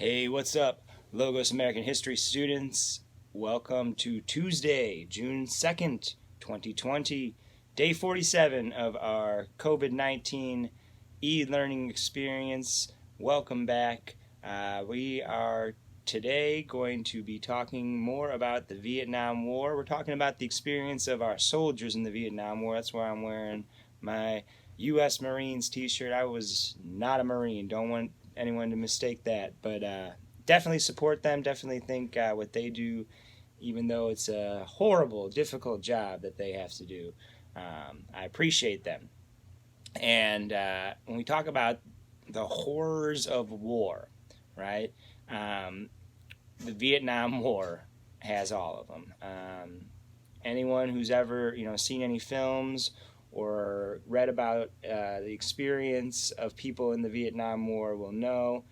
Hey, what's up, Logos American History students? Welcome to Tuesday, June 2nd, 2020, day 47 of our COVID-19 e-learning experience. Welcome back. We are today going to be talking more about the Vietnam War. We're talking about the experience of our soldiers in the Vietnam War. That's why I'm wearing my U.S. Marines t-shirt. I was not a Marine. Don't want anyone to mistake that, but definitely support them. Definitely think what they do, even though it's a horrible, difficult job that they have to do, I appreciate them. And when we talk about the horrors of war, right? The Vietnam War has all of them. Anyone who's ever seen any films or read about the experience of people in the Vietnam War will know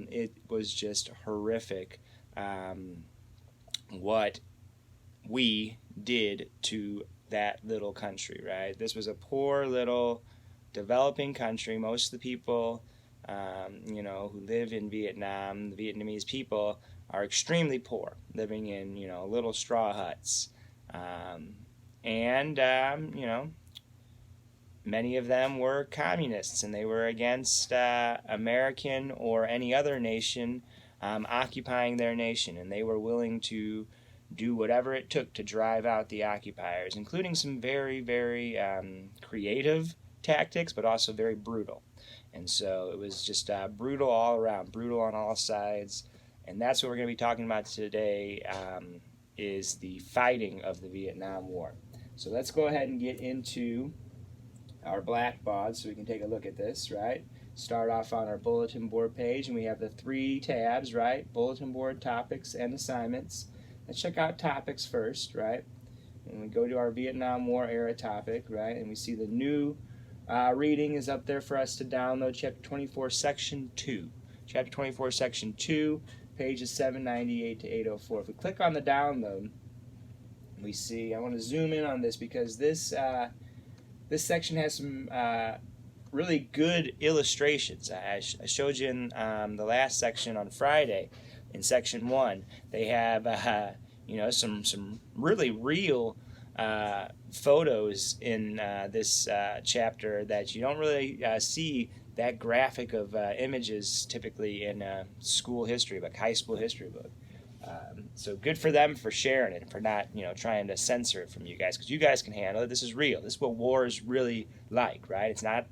it was just horrific what we did to that little country, right? This was a poor little developing country. Most of the people, who live in Vietnam, the Vietnamese people, are extremely poor, living in, little straw huts. And many of them were communists, and they were against American or any other nation occupying their nation, and they were willing to do whatever it took to drive out the occupiers, including some very, very creative tactics, but also very brutal. And so it was just brutal all around, brutal on all sides, and that's what we're going to be talking about today, is the fighting of the Vietnam War. So let's go ahead and get into our blackboard so we can take a look at this, right? Start off on our bulletin board page, and we have the three tabs, right? Bulletin board, topics, and assignments. Let's check out topics first, right? And we go to our Vietnam War era topic, right? And we see the new reading is up there for us to download, Chapter 24, Section 2. Chapter 24, Section 2, pages 798 to 804. If we click on the download, we see, I want to zoom in on this because this section has some really good illustrations. I showed you in the last section on Friday, in Section 1. They have some really real photos in this chapter that you don't really see that graphic of images typically in a school history book, high school history book. So good for them for sharing it and for not, trying to censor it from you guys, because you guys can handle it. This is real. This is what war is really like, right? It's not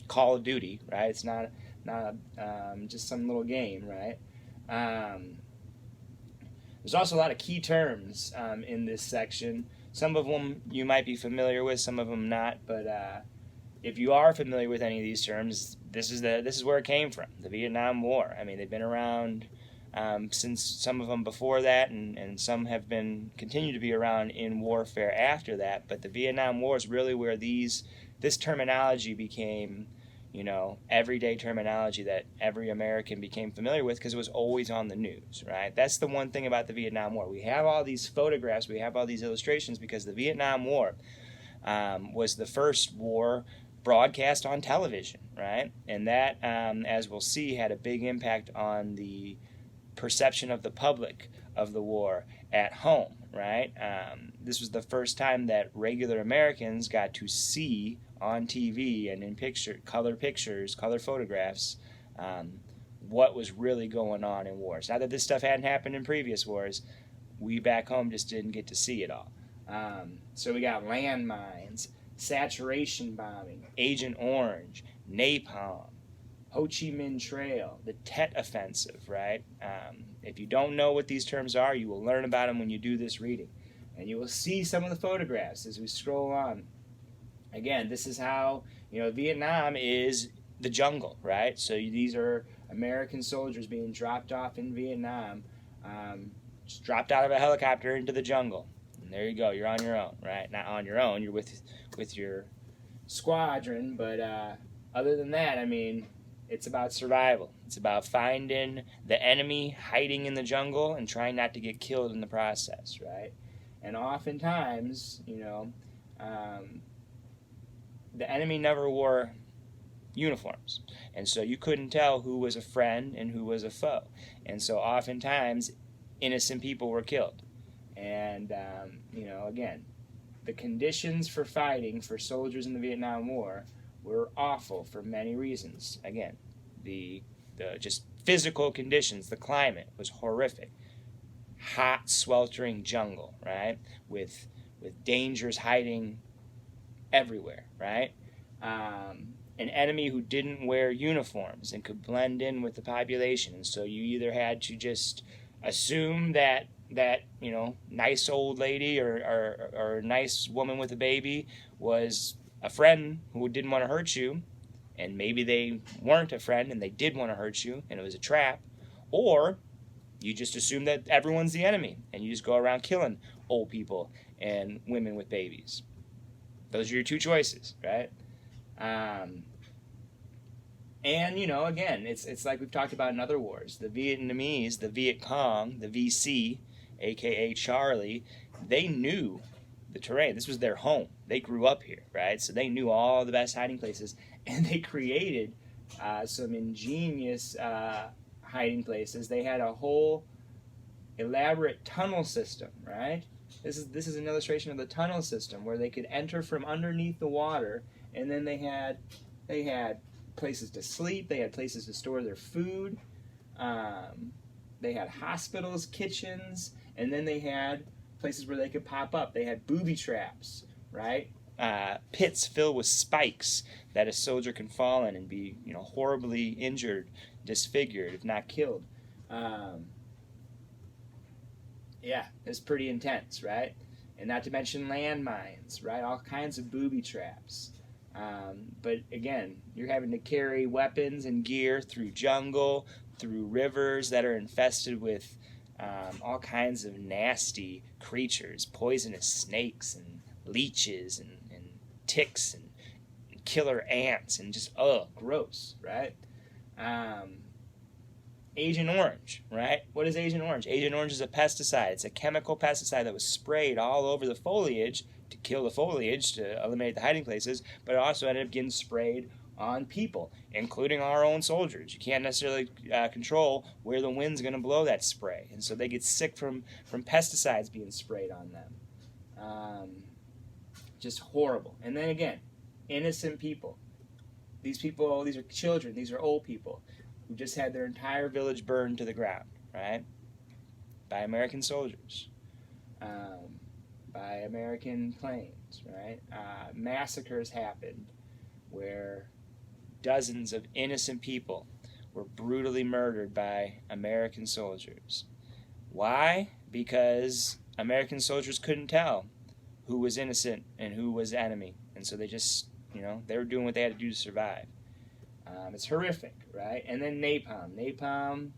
Call of Duty, right? It's not just some little game, right? There's also a lot of key terms in this section. Some of them you might be familiar with, some of them not. But if you are familiar with any of these terms, this is where it came from. The Vietnam War. I mean, they've been around since some of them before that, and some have continue to be around in warfare after that. But the Vietnam War is really where this terminology became, everyday terminology that every American became familiar with because it was always on the news, right? That's the one thing about the Vietnam War. We have all these photographs, we have all these illustrations because the Vietnam War was the first war broadcast on television, right? And that, as we'll see, had a big impact on the perception of the public of the war at home, right? This was the first time that regular Americans got to see on TV and in color photographs, what was really going on in wars. Not that this stuff hadn't happened in previous wars, we back home just didn't get to see it all. So we got landmines, saturation bombing, Agent Orange, napalm, Ho Chi Minh Trail, the Tet Offensive, right? If you don't know what these terms are, you will learn about them when you do this reading. And you will see some of the photographs as we scroll on. Again, this is how, Vietnam is the jungle, right? So these are American soldiers being dropped off in Vietnam, just dropped out of a helicopter into the jungle. And there you go, you're on your own, right? Not on your own, you're with your squadron, but other than that, I mean, it's about survival. It's about finding the enemy hiding in the jungle and trying not to get killed in the process, right? And oftentimes, the enemy never wore uniforms. And so you couldn't tell who was a friend and who was a foe. And so oftentimes innocent people were killed. And, again, the conditions for fighting for soldiers in the Vietnam War were awful for many reasons. Again, the just physical conditions, the climate was horrific. Hot, sweltering jungle, right? With dangers hiding everywhere, right? An enemy who didn't wear uniforms and could blend in with the population. And so you either had to just assume that nice old lady or nice woman with a baby was a friend who didn't want to hurt you, and maybe they weren't a friend and they did want to hurt you and it was a trap, or you just assume that everyone's the enemy and you just go around killing old people and women with babies. Those are your two choices, right? Again, it's like we've talked about in other wars. The Vietnamese, the Viet Cong, the VC, aka Charlie, they knew the terrain. This was their home. They grew up here, right? So they knew all the best hiding places, and they created some ingenious hiding places. They had a whole elaborate tunnel system, right? This is an illustration of the tunnel system where they could enter from underneath the water, and then they had places to sleep, they had places to store their food, they had hospitals, kitchens, and then they had places where they could pop up. They had booby traps, right? Pits filled with spikes that a soldier can fall in and be, horribly injured, disfigured, if not killed. It's pretty intense, right? And not to mention landmines, right? All kinds of booby traps. But again, you're having to carry weapons and gear through jungle, through rivers that are infested with all kinds of nasty creatures, poisonous snakes and leeches and ticks and killer ants, and just, gross, right? Agent Orange, right? What is Agent Orange? Agent Orange is a pesticide. It's a chemical pesticide that was sprayed all over the foliage to kill the foliage, to eliminate the hiding places, but it also ended up getting sprayed on people, including our own soldiers. You can't necessarily control where the wind's going to blow that spray, and so they get sick from pesticides being sprayed on them. Just horrible. And then again, innocent people. These are children, these are old people who just had their entire village burned to the ground, right? By American soldiers, by American planes, right? Massacres happened where dozens of innocent people were brutally murdered by American soldiers. Why? Because American soldiers couldn't tell who was innocent and who was enemy, and so they just, they were doing what they had to do to survive. It's horrific, right? And then napalm,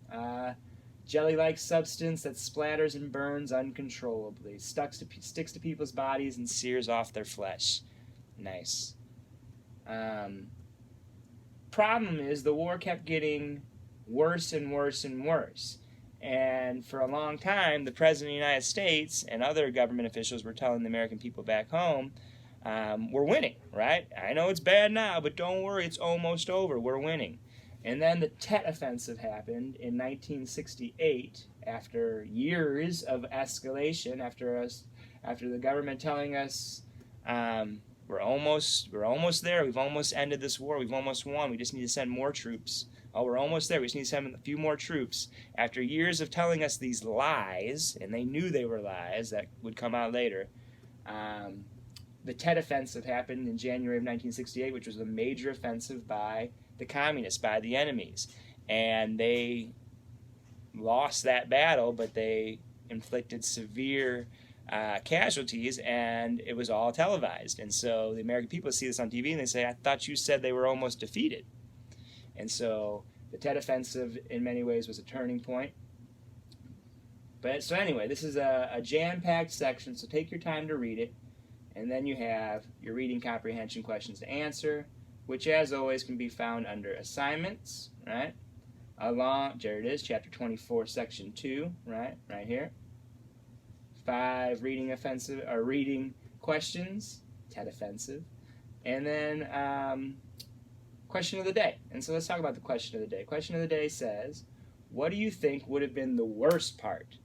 jelly-like substance that splatters and burns uncontrollably, sticks to people's bodies and sears off their flesh. Nice. Problem is, the war kept getting worse and worse and worse. And for a long time, the President of the United States and other government officials were telling the American people back home, we're winning, right? I know it's bad now, but don't worry, it's almost over. We're winning. And then the Tet Offensive happened in 1968, after years of escalation, after the government telling us, we're almost there. We've almost ended this war. We've almost won. We just need to send more troops. Oh, we're almost there. We just need to send a few more troops. After years of telling us these lies, and they knew they were lies that would come out later, the Tet Offensive happened in January of 1968, which was a major offensive by the communists, by the enemies. And they lost that battle, but they inflicted severe casualties, and it was all televised. And so the American people see this on TV, and they say, I thought you said they were almost defeated. And so the Tet Offensive, in many ways, was a turning point. But so anyway, this is a jam-packed section, so take your time to read it. And then you have your reading comprehension questions to answer, which, as always, can be found under assignments, right? There it is, chapter 24, section 2, right here. 5 reading questions, Tet Offensive. And then question of the day. And so let's talk about the question of the day. Question of the day says, what do you think would have been the worst part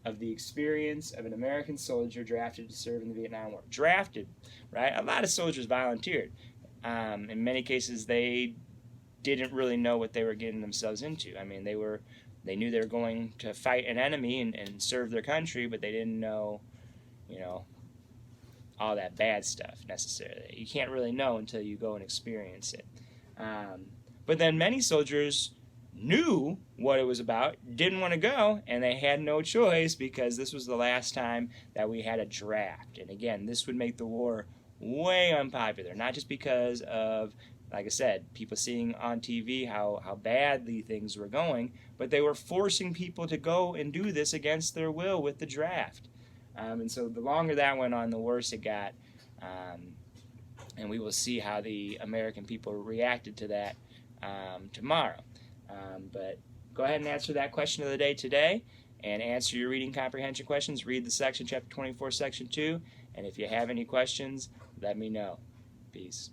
of the experience of an American soldier drafted to serve in the Vietnam War? Drafted, right? A lot of soldiers volunteered. In many cases, they didn't really know what they were getting themselves into. I mean, they knew they were going to fight an enemy and serve their country, but they didn't know, all that bad stuff necessarily. You can't really know until you go and experience it. But then many soldiers knew what it was about, didn't want to go, and they had no choice because this was the last time that we had a draft. And again, this would make the war way unpopular, not just because of, like I said, people seeing on TV how badly things were going, but they were forcing people to go and do this against their will with the draft. And so the longer that went on, the worse it got. And we will see how the American people reacted to that tomorrow. But go ahead and answer that question of the day today, and answer your reading comprehension questions. Read the section, chapter 24, section 2. And if you have any questions, let me know. Peace.